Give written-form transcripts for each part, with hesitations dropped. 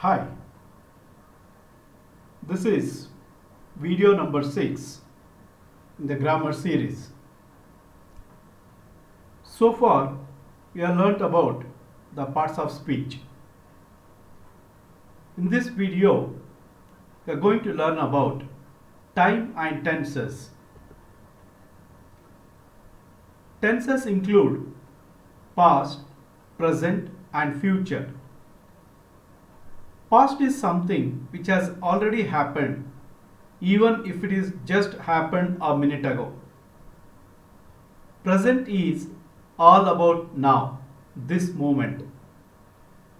Hi, this is video number 6 in the grammar series. So far, we have learnt about the parts of speech. In this video, we are going to learn about time and tenses. Tenses include past, present, and future. Past is something which has already happened, even if it is just happened a minute ago. Present is all about now, this moment.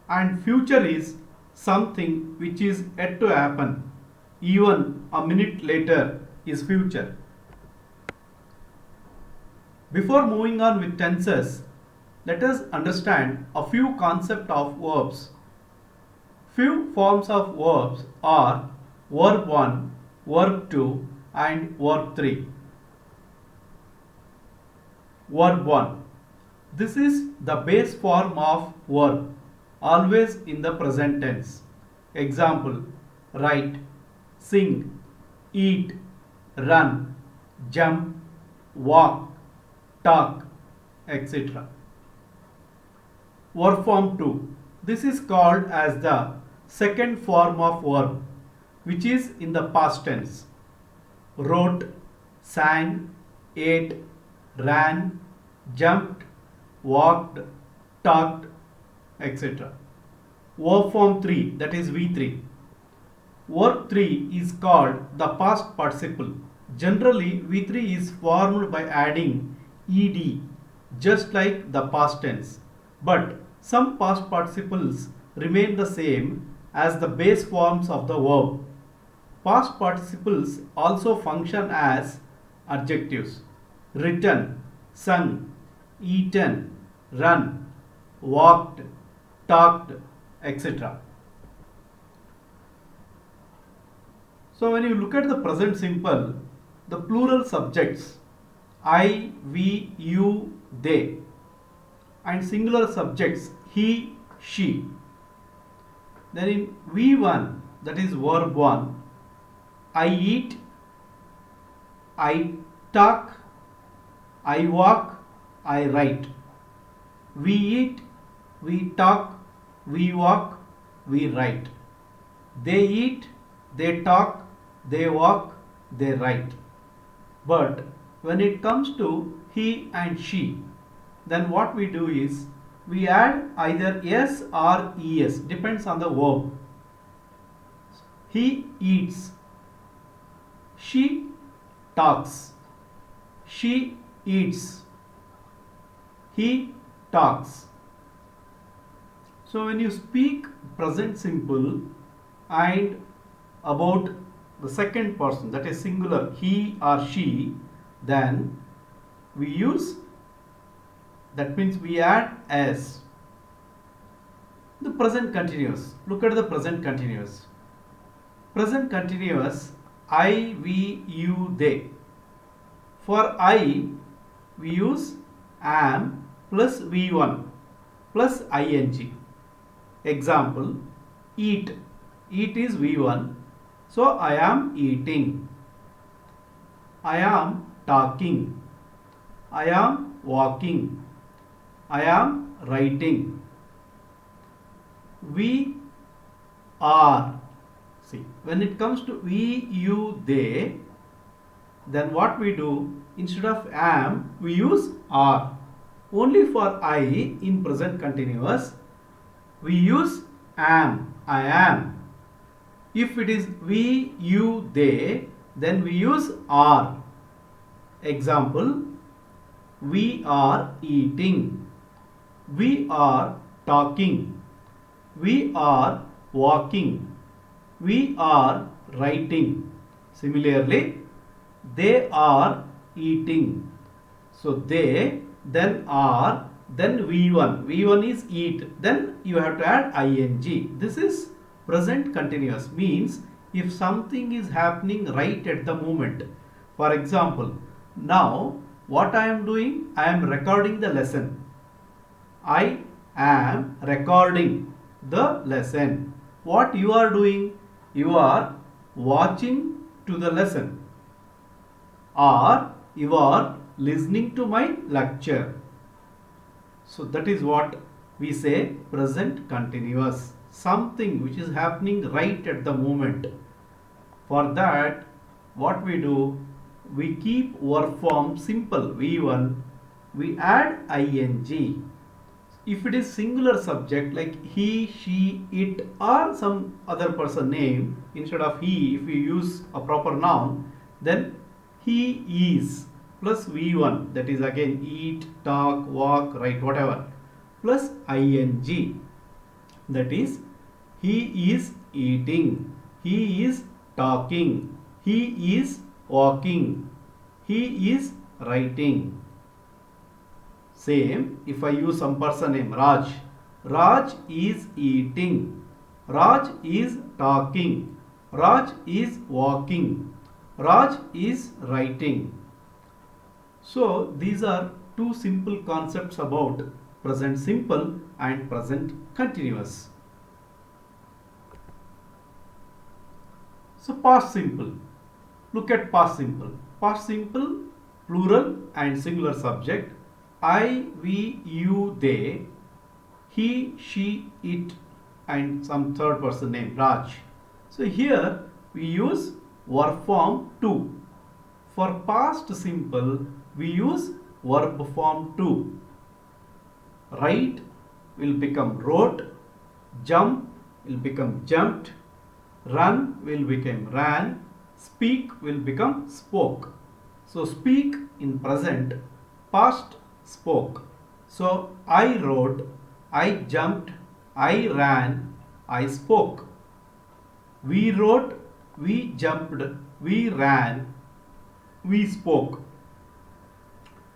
And future is something which is yet to happen, even a minute later is future. Before moving on with tenses, let us understand a few concepts of verbs. Few forms of verbs are verb 1, verb 2 and verb 3. Verb 1. This is the base form of verb, always in the present tense. Example: write, sing, eat, run, jump, walk, talk, etc. Verb form 2. This is called as the second form of verb, which is in the past tense. Wrote, sang, ate, ran, jumped, walked, talked, etc. Verb form 3, that is V3. Verb 3 is called the past participle. Generally, V3 is formed by adding ed, just like the past tense. But some past participles remain the same as the base forms of the verb. Past participles also function as adjectives. Written, sung, eaten, run, walked, talked, etc. So when you look at the present simple, the plural subjects I, we, you, they, and singular subjects he, she. Then in V1, that is verb 1, I eat, I talk, I walk, I write. We eat, we talk, we walk, we write. They eat, they talk, they walk, they write. But when it comes to he and she, then what we do is we add either s or es, depends on the verb. He eats, she talks, she eats, he talks. So when you speak present simple and about the second person, that is singular, he or she, then we use, that means we add s. The present continuous. Look at the present continuous. Present continuous, I, we, you, they. For I, we use am plus v1 plus ing. Example: eat. Eat is v1. So I am eating. I am talking. I am walking. I am writing. We are. See, when it comes to we, you, they, then what we do, instead of am, we use are. Only for I in present continuous, we use am, I am. If it is we, you, they, then we use are. Example: we are eating. We are talking. We are walking. We are writing. Similarly, they are eating. So they, then are, then V1. V1 is eat. Then you have to add ing. This is present continuous. Means if something is happening right at the moment. For example, now what I am doing? I am recording the lesson. I am recording the lesson. what you are doing? You are watching to the lesson, or you are listening to my lecture. So that is what we say present continuous. Something which is happening right at the moment. For that, what we do, we keep verb form simple V1, we add ing. If it is singular subject like he, she, it, or some other person name, instead of he, if we use a proper noun, then he is plus V1, that is again eat, talk, walk, write, whatever, plus ing, that is he is eating, he is talking, he is walking, he is writing. Same, if I use some person name Raj, Raj is eating, Raj is talking, Raj is walking, Raj is writing. So these are two simple concepts about present simple and present continuous. So past simple. Look at past simple. Past simple, plural and singular subject. I, we, you, they, he, she, it, and some third person name Raj. So here we use verb form to. For past simple we use verb form to. Write will become wrote, jump will become jumped, run will become ran, speak will become spoke. So speak in present, past spoke. So I wrote, I jumped, I ran, I spoke. We wrote, we jumped, we ran, we spoke.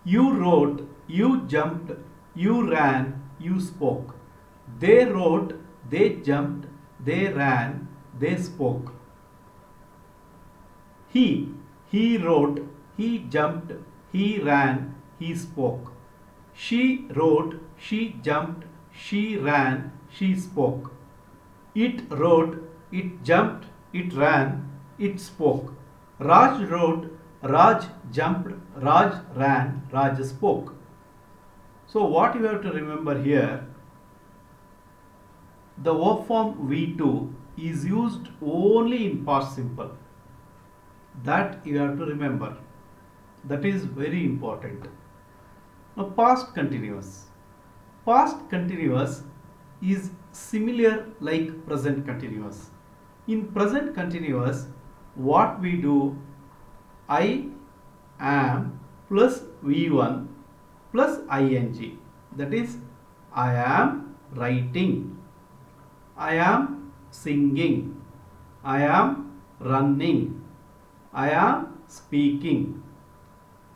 You wrote, you jumped, you ran, you spoke. They wrote, they jumped, they ran, they spoke. He wrote, he jumped, he ran, he spoke. She wrote, she jumped, she ran, she spoke. It wrote, it jumped, it ran, it spoke. Raj wrote, Raj jumped, Raj ran, Raj spoke. So what you have to remember here, the verb form V2 is used only in past simple. That you have to remember. That is very important. Now past continuous. Past continuous is similar like present continuous. In present continuous, what we do, I am plus V1 plus ing. That is, I am writing, I am singing, I am running, I am speaking.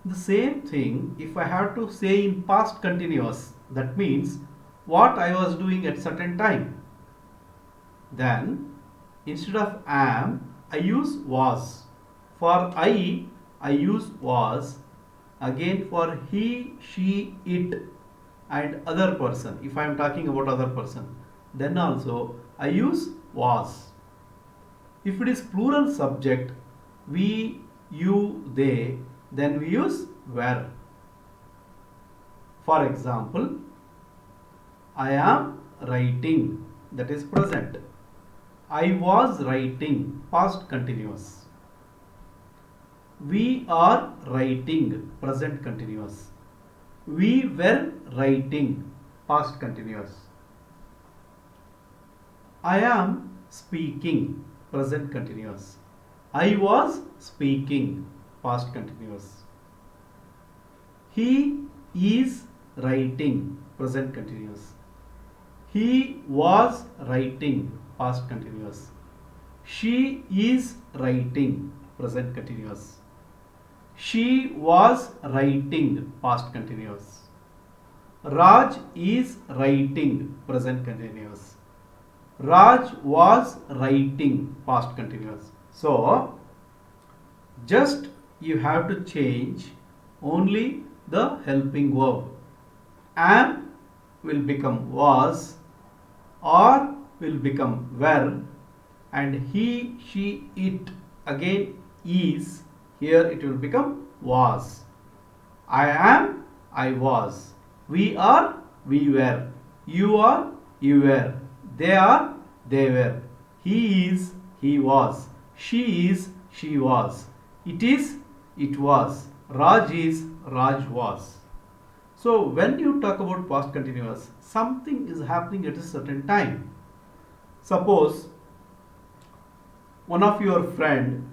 The same thing if I have to say in past continuous, that means what I was doing at certain time. Then instead of am, I use was. For I use was. Again for he, she, it and other person. If I am talking about other person, then also I use was. If it is plural subject, we, you, they, then we use were. For example, I am writing, that is present. I was writing, past continuous. We are writing, present continuous. We were writing, past continuous. I am speaking, present continuous. I was speaking, past continuous. He is writing, present continuous. He was writing, past continuous. She is writing, present continuous. She was writing, past continuous. Raj is writing, present continuous. Raj was writing, past continuous. So, just you have to change only the helping verb. Am will become was, or will become were, and he, she, it again is. Here it will become was. I am, I was. We are, we were. You are, you were. They are, they were. He is, he was. She is, she was. It is, it was. Raj is, Raj was. So when you talk about past continuous, something is happening at a certain time. Suppose one of your friend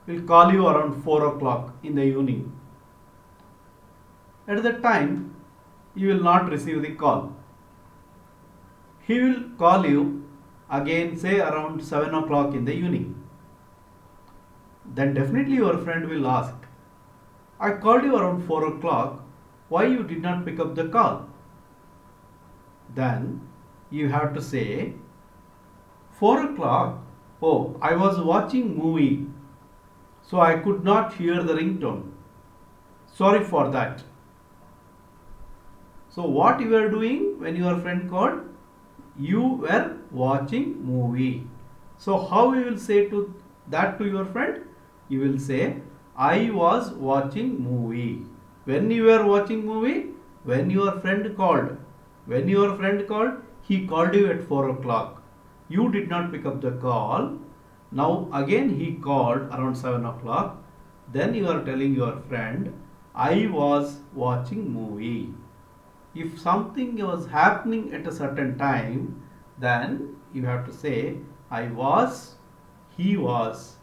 will call you around 4 o'clock in the evening. At that time, you will not receive the call. He will call you again, say around 7 o'clock in the evening. Then definitely your friend will ask, I called you around 4 o'clock, why you did not pick up the call? Then you have to say, 4 o'clock, oh, I was watching movie, so I could not hear the ringtone. Sorry for that. So what you were doing when your friend called? You were watching movie. So how you will say to that to your friend? You will say, I was watching movie. When you were watching movie? When your friend called. When your friend called, he called you at 4 o'clock. You did not pick up the call. Now again he called around 7 o'clock. Then you are telling your friend, I was watching movie. If something was happening at a certain time, then you have to say, I was, he was,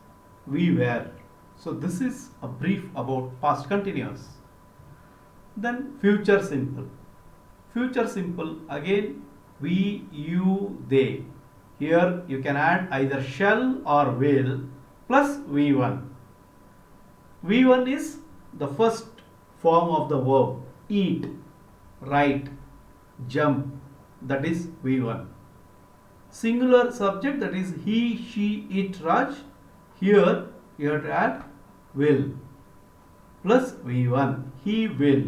we were. So this is a brief about past continuous. Then future simple. Future simple, again, we, you, they. Here you can add either shall or will plus V1. V1 is the first form of the verb, eat, write, jump, that is V1. Singular subject, that is he, she, it, Raj. Here you have to add will plus V1, he will.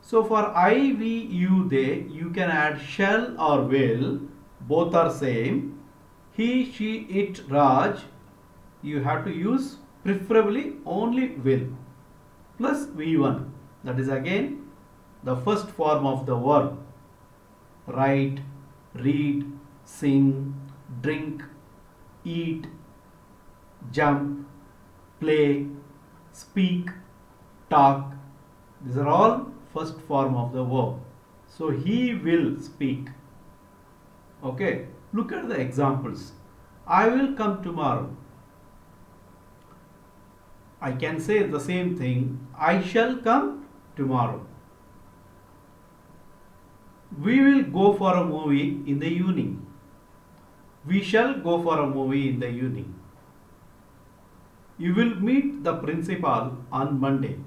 So for I, we, you, they, you can add shall or will, both are same. He, she, it, Raj, you have to use preferably only will plus V1, that is again the first form of the verb. Write, read, sing, drink, eat, jump, play, speak, talk. These are all first form of the verb. So he will speak. Okay, look at the examples. I will come tomorrow. I can say the same thing. I shall come tomorrow. We will go for a movie in the evening. We shall go for a movie in the evening. You will meet the principal on Monday.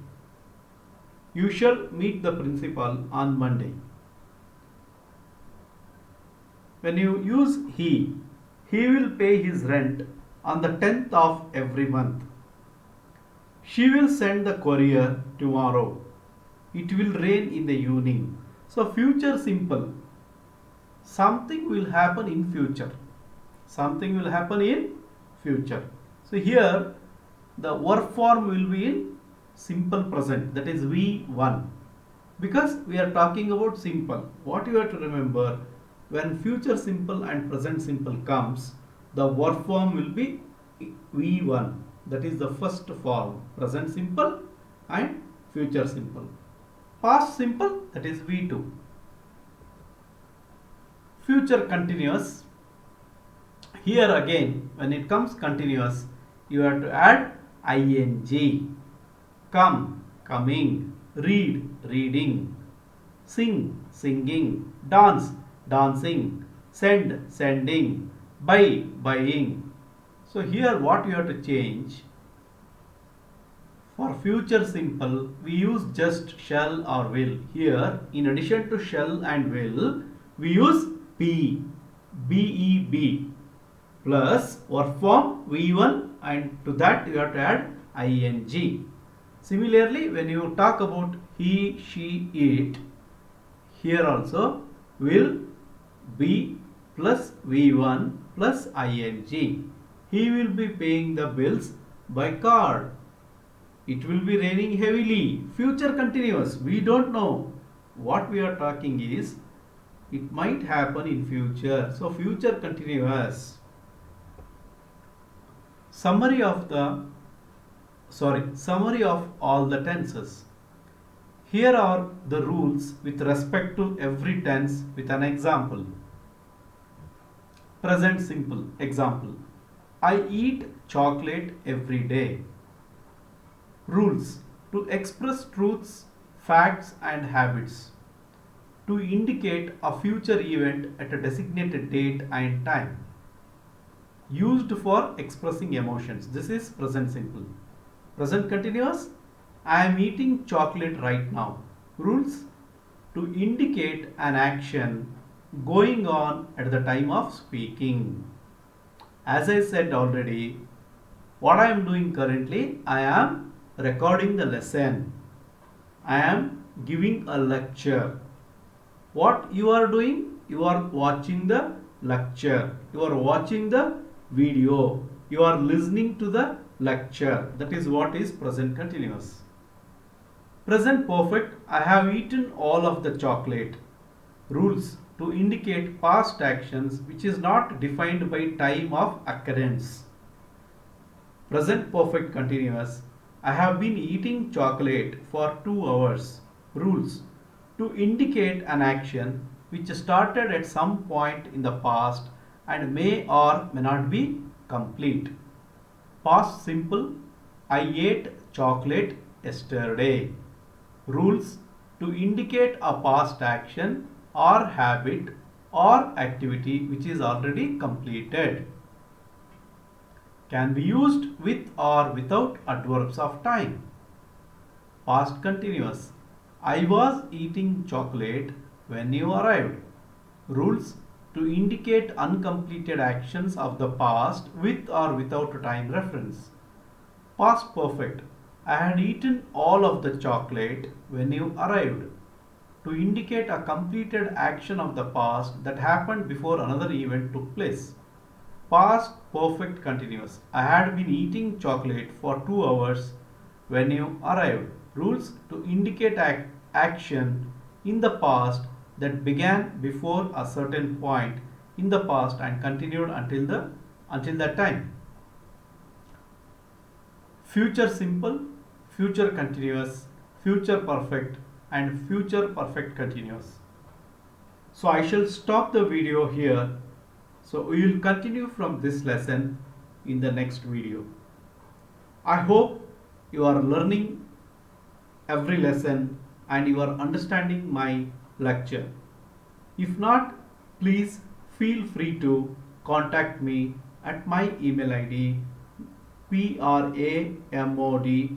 You shall meet the principal on Monday. When you use he will pay his rent on the 10th of every month. She will send the courier tomorrow. It will rain in the evening. So future simple. Something will happen in future. Something will happen in future. So here the verb form will be in simple present, that is V1. Because we are talking about simple. What you have to remember, when future simple and present simple comes, the verb form will be V1. That is the first form, present simple and future simple. Past simple, that is V2. Future continuous. Here again, when it comes continuous, you have to add ing. Come, coming. Read, reading. Sing, singing. Dance, dancing. Send, sending. Buy, buying. So here what you have to change, for future simple we use just shall or will. Here in addition to shall and will, we use beb plus verb form V1, and to that you have to add ing. Similarly, when you talk about he, she, it, here also will, be, plus V1 plus ing. He will be paying the bills by card. It will be raining heavily. Future continuous. We don't know. What we are talking is it might happen in future. So future continuous. Summary of all the tenses. Here are the rules with respect to every tense with an example. Present simple example. I eat chocolate every day. Rules: to express truths, facts and habits. To indicate a future event at a designated date and time. Used for expressing emotions. This is present simple. Present continuous. I am eating chocolate right now. Rules: to indicate an action going on at the time of speaking. As I said already, what I am doing currently, I am recording the lesson. I am giving a lecture. What you are doing? You are watching the lecture. You are watching the video. You are listening to the lecture. That is what is present continuous. Present perfect. I have eaten all of the chocolate. Rules: to indicate past actions which is not defined by time of occurrence. Present perfect continuous. I have been eating chocolate for 2 hours. Rules: to indicate an action which started at some point in the past and may or may not be complete. Past simple. I ate chocolate yesterday. Rules: to indicate a past action or habit or activity which is already completed. Can be used with or without adverbs of time. Past continuous. I was eating chocolate when you arrived. Rules: to indicate uncompleted actions of the past with or without time reference. Past perfect. I had eaten all of the chocolate when you arrived. To indicate a completed action of the past that happened before another event took place. Past perfect continuous. I had been eating chocolate for 2 hours when you arrived. Rules: to indicate action in the past that began before a certain point in the past and continued until that time. Future simple, future continuous, future perfect and future perfect continuous. So I shall stop the video here. So we will continue from this lesson in the next video. I hope you are learning every lesson and you are understanding my lecture. If not, please feel free to contact me at my email ID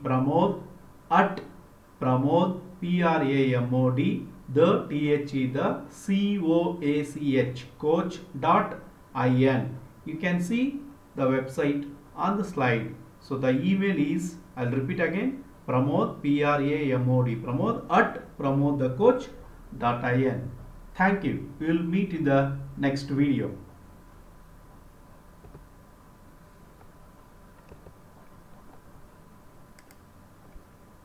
pramod at pramod coach.in. You can see the website on the slide. So the email is, I'll repeat again, pramod at pramodthecoach.in. Thank you. We will meet in the next video.